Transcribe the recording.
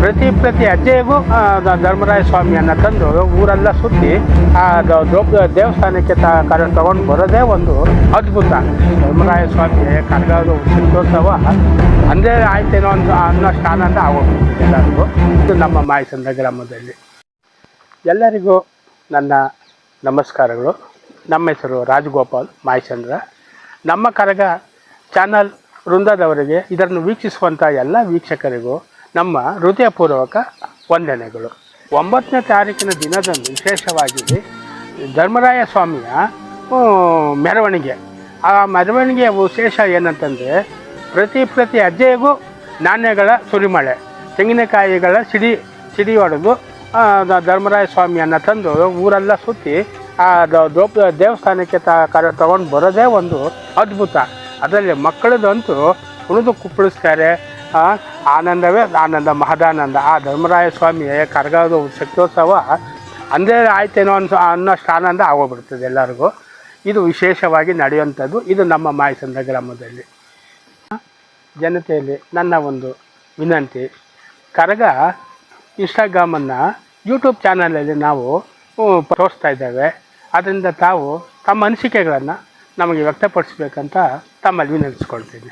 ಪ್ರತಿ ಹೆಜ್ಜೆಗೂ ಧರ್ಮರಾಯ ಸ್ವಾಮಿಯನ್ನು ತಂದು ಊರೆಲ್ಲ ಸುತ್ತಿ ಆ ದೇವಸ್ಥಾನಕ್ಕೆ ತಗೊಂಡು ಬರೋದೇ ಒಂದು ಅದ್ಭುತ. ಧರ್ಮರಾಯ ಸ್ವಾಮಿ ಕರಗದ ಸಿದ್ಧೋತ್ಸವ ಅಂದೇ ಆಯ್ತೇನೋ ಅನ್ನೋಷ್ಟು ಆನಂದ ಆಗೋಗ್ಬಿಡ್ತಿದೆ ಎಲ್ಲರಿಗೂ. ಇದು ನಮ್ಮ ಮಾಯಸಂದ್ರ ಗ್ರಾಮದಲ್ಲಿ. ಎಲ್ಲರಿಗೂ ನನ್ನ ನಮಸ್ಕಾರಗಳು. ನಮ್ಮ ಹೆಸರು ರಾಜಗೋಪಾಲ್ ಮಾಯಸಂದ್ರ. ನಮ್ಮ ಕರಗ ಚಾನಲ್ ವೃಂದದವರಿಗೆ, ಇದನ್ನು ವೀಕ್ಷಿಸುವಂಥ ಎಲ್ಲ ವೀಕ್ಷಕರಿಗೂ ನಮ್ಮ ಹೃದಯಪೂರ್ವಕ ವಂದನೆಗಳು. 9ನೇ ತಾರೀಕಿನ ದಿನದಂದು ವಿಶೇಷವಾಗಿ ಧರ್ಮರಾಯ ಸ್ವಾಮಿಯ ಮೆರವಣಿಗೆ. ಆ ಮೆರವಣಿಗೆಯ ವಿಶೇಷ ಏನಂತಂದರೆ ಪ್ರತಿ ಹೆಜ್ಜೆಗೂ ನಾಣ್ಯಗಳ ಸುರಿಮಳೆ, ತೆಂಗಿನಕಾಯಿಗಳ ಸಿಡಿ ಹೊಡೆದು ಧರ್ಮರಾಯ ಸ್ವಾಮಿಯನ್ನು ತಂದು ಊರೆಲ್ಲ ಸುತ್ತಿ ಆ ದೇವಸ್ಥಾನಕ್ಕೆ ತಗೊಂಡು ಬರೋದೇ ಒಂದು ಅದ್ಭುತ. ಅದರಲ್ಲಿ ಮಕ್ಕಳದಂತೂ ಕುಣಿದು ಕುಪ್ಪಳಿಸ್ತಾರೆ. ಆನಂದವೇ ಆನಂದ, ಮಹದಾನಂದ. ಆ ಧರ್ಮರಾಯ ಸ್ವಾಮಿಯ ಕರಗದ ಶಕ್ತೋತ್ಸವ ಅಂದೇ ಆಯ್ತೇನೋ ಅನ್ನೋಷ್ಟು ಆನಂದ ಆಗೋಗ್ಬಿಡ್ತದೆ ಎಲ್ಲರಿಗೂ. ಇದು ವಿಶೇಷವಾಗಿ ನಡೆಯುವಂಥದ್ದು. ಇದು ನಮ್ಮ ಮಾಯಸಂದ್ರ ಗ್ರಾಮದಲ್ಲಿ. ಜನತೆಯಲ್ಲಿ ನನ್ನ ಒಂದು ವಿನಂತಿ, ಕರಗ ಇನ್ಸ್ಟಾಗ್ರಾಮನ್ನು ಯೂಟ್ಯೂಬ್ ಚಾನಲಲ್ಲಿ ನಾವು ತೋರಿಸ್ತಾ ಇದ್ದೇವೆ. ಅದರಿಂದ ತಾವು ತಮ್ಮ ಅನಿಸಿಕೆಗಳನ್ನು ನಮಗೆ ವ್ಯಕ್ತಪಡಿಸ್ಬೇಕಂತ ತಮ್ಮಲ್ಲಿ ವಿನಂತಿಸ್ಕೊಳ್ತೀನಿ.